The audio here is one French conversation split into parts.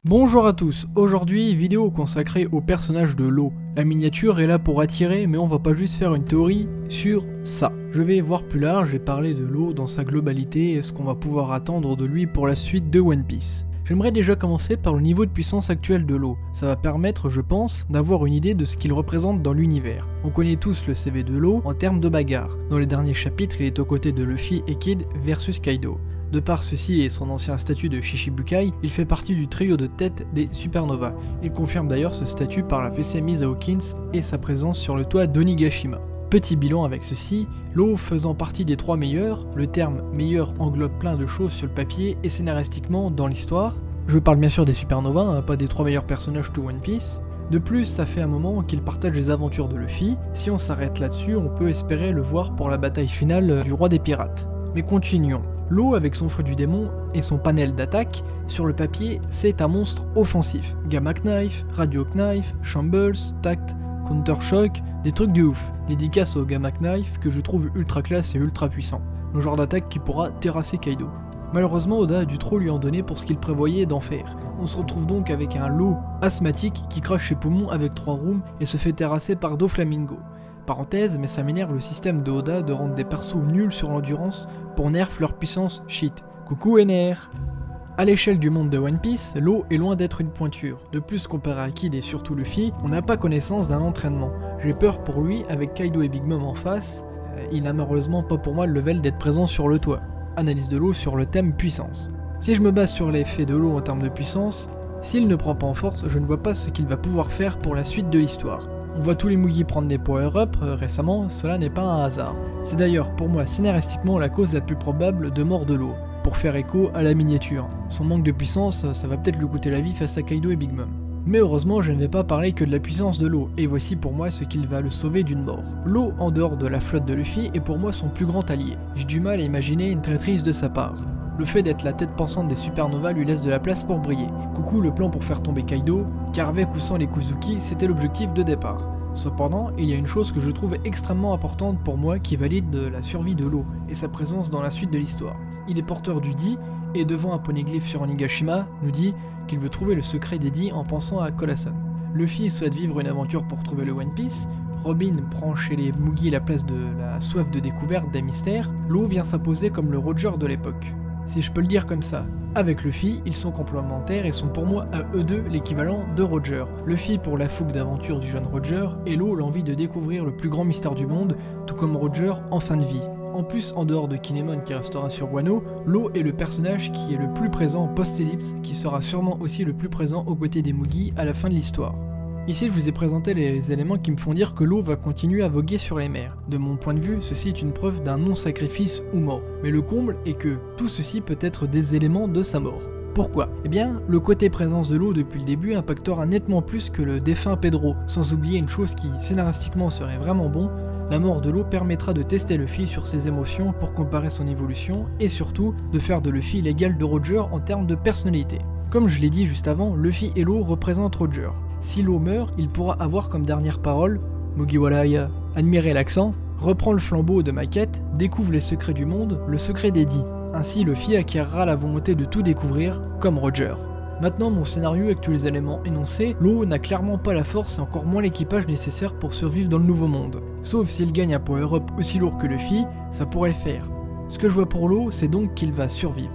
Bonjour à tous, aujourd'hui vidéo consacrée au personnage de l'eau. La miniature est là pour attirer, mais on va pas juste faire une théorie sur ça. Je vais voir plus large et parler de l'eau dans sa globalité et ce qu'on va pouvoir attendre de lui pour la suite de One Piece. J'aimerais déjà commencer par le niveau de puissance actuel de l'eau. Ça va permettre, je pense, d'avoir une idée de ce qu'il représente dans l'univers. On connaît tous le CV de l'eau en termes de bagarre. Dans les derniers chapitres, il est aux côtés de Luffy et Kid versus Kaido. De par ceci et son ancien statut de Shichibukai, il fait partie du trio de tête des Supernovas. Il confirme d'ailleurs ce statut par la fessée mise à Hawkins et sa présence sur le toit d'Onigashima. Petit bilan avec ceci, l'eau faisant partie des 3 meilleurs, le terme meilleur englobe plein de choses sur le papier et scénaristiquement dans l'histoire. Je parle bien sûr des Supernovas, pas des 3 meilleurs personnages de One Piece. De plus, ça fait un moment qu'il partage les aventures de Luffy. Si on s'arrête là-dessus, on peut espérer le voir pour la bataille finale du roi des pirates. Mais continuons. L'eau, avec son fruit du démon et son panel d'attaque, sur le papier, c'est un monstre offensif. Gamma Knife, Radio Knife, Shambles, Tact, Counter Shock, des trucs de ouf. Dédicace au Gamma Knife que je trouve ultra classe et ultra puissant. Le genre d'attaque qui pourra terrasser Kaido. Malheureusement, Oda a dû trop lui en donner pour ce qu'il prévoyait d'en faire. On se retrouve donc avec un lot asthmatique qui crache ses poumons avec 3 rooms et se fait terrasser par Doflamingo. Parenthèse, mais ça m'énerve le système de Oda de rendre des persos nuls sur l'endurance pour nerf leur puissance shit. Coucou NR. A l'échelle du monde de One Piece, l'eau est loin d'être une pointure. De plus, comparé à Kid et surtout Luffy, on n'a pas connaissance d'un entraînement. J'ai peur pour lui, avec Kaido et Big Mom en face, il n'a malheureusement pas pour moi le level d'être présent sur le toit. Analyse de l'eau sur le thème puissance. Si je me base sur l'effet de l'eau en termes de puissance, s'il ne prend pas en force, je ne vois pas ce qu'il va pouvoir faire pour la suite de l'histoire. On voit tous les Mugi prendre des power-up récemment, cela n'est pas un hasard. C'est d'ailleurs pour moi scénaristiquement la cause la plus probable de mort de l'eau, pour faire écho à la miniature. Son manque de puissance, ça va peut-être lui coûter la vie face à Kaido et Big Mom. Mais heureusement, je ne vais pas parler que de la puissance de l'eau, et voici pour moi ce qu'il va le sauver d'une mort. L'eau, en dehors de la flotte de Luffy, est pour moi son plus grand allié. J'ai du mal à imaginer une traîtrise de sa part. Le fait d'être la tête pensante des Supernovas lui laisse de la place pour briller. Coucou le plan pour faire tomber Kaido, car avec ou sans les Kuzuki, c'était l'objectif de départ. Cependant, il y a une chose que je trouve extrêmement importante pour moi qui valide de la survie de l'eau et sa présence dans la suite de l'histoire. Il est porteur du Di et devant un poneglyphe sur Onigashima, nous dit qu'il veut trouver le secret des Di en pensant à Colason. Luffy souhaite vivre une aventure pour trouver le One Piece. Robin prend chez les Mugi la place de la soif de découverte des mystères. L'eau vient s'imposer comme le Roger de l'époque. Si je peux le dire comme ça. Avec Luffy, ils sont complémentaires et sont pour moi à eux deux l'équivalent de Roger. Luffy pour la fougue d'aventure du jeune Roger, et l'eau l'envie de découvrir le plus grand mystère du monde, tout comme Roger en fin de vie. En plus, en dehors de Kinemon qui restera sur Wano, l'eau est le personnage qui est le plus présent post-ellipse, qui sera sûrement aussi le plus présent aux côtés des Mugi à la fin de l'histoire. Ici, je vous ai présenté les éléments qui me font dire que l'eau va continuer à voguer sur les mers. De mon point de vue, ceci est une preuve d'un non-sacrifice ou mort. Mais le comble est que tout ceci peut être des éléments de sa mort. Pourquoi ? Eh bien, le côté présence de l'eau depuis le début impactera nettement plus que le défunt Pedro, sans oublier une chose qui, scénaristiquement, serait vraiment bon, la mort de l'eau permettra de tester Luffy sur ses émotions pour comparer son évolution, et surtout, de faire de Luffy l'égal de Roger en termes de personnalité. Comme je l'ai dit juste avant, Luffy et l'eau représentent Roger. Si l'eau meurt, il pourra avoir comme dernière parole « Mugiwara, admirez l'accent, reprend le flambeau de ma quête, découvre les secrets du monde, le secret des Di. Ainsi Luffy acquérera la volonté de tout découvrir, comme Roger. » Maintenant, mon scénario avec tous les éléments énoncés, l'eau n'a clairement pas la force et encore moins l'équipage nécessaire pour survivre dans le nouveau monde. Sauf s'il gagne un power-up aussi lourd que Luffy, ça pourrait le faire. Ce que je vois pour l'eau, c'est donc qu'il va survivre.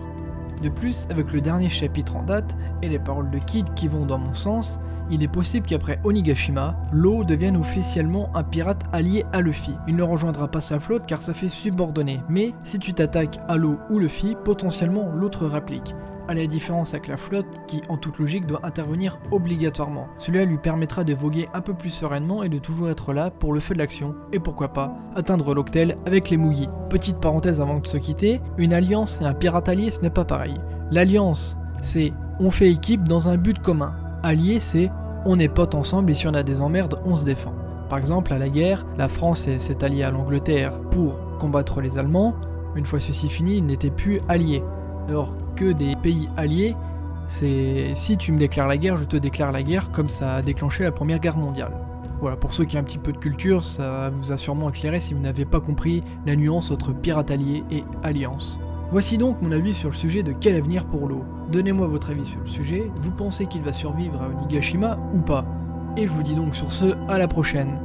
De plus, avec le dernier chapitre en date, et les paroles de Kid qui vont dans mon sens, il est possible qu'après Onigashima, l'eau devienne officiellement un pirate allié à Luffy. Il ne rejoindra pas sa flotte car ça fait subordonné, mais si tu t'attaques à l'eau ou Luffy, potentiellement l'autre réplique. À la différence avec la flotte qui, en toute logique, doit intervenir obligatoirement. Cela lui permettra de voguer un peu plus sereinement et de toujours être là pour le feu de l'action, et pourquoi pas, atteindre l'octel avec les Mugi. Petite parenthèse avant de se quitter, une alliance et un pirate allié ce n'est pas pareil. L'alliance, c'est on fait équipe dans un but commun. Allié, c'est on est potes ensemble et si on a des emmerdes, on se défend. Par exemple, à la guerre, la France s'est alliée à l'Angleterre pour combattre les Allemands. Une fois ceci fini, ils n'étaient plus alliés. Alors que des pays alliés, c'est si tu me déclares la guerre, je te déclare la guerre, comme ça a déclenché la Première Guerre mondiale. Voilà, pour ceux qui ont un petit peu de culture, ça vous a sûrement éclairé si vous n'avez pas compris la nuance entre pirate allié et alliance. Voici donc mon avis sur le sujet de quel avenir pour l'eau. Donnez-moi votre avis sur le sujet, vous pensez qu'il va survivre à Onigashima ou pas? Et je vous dis donc sur ce, à la prochaine.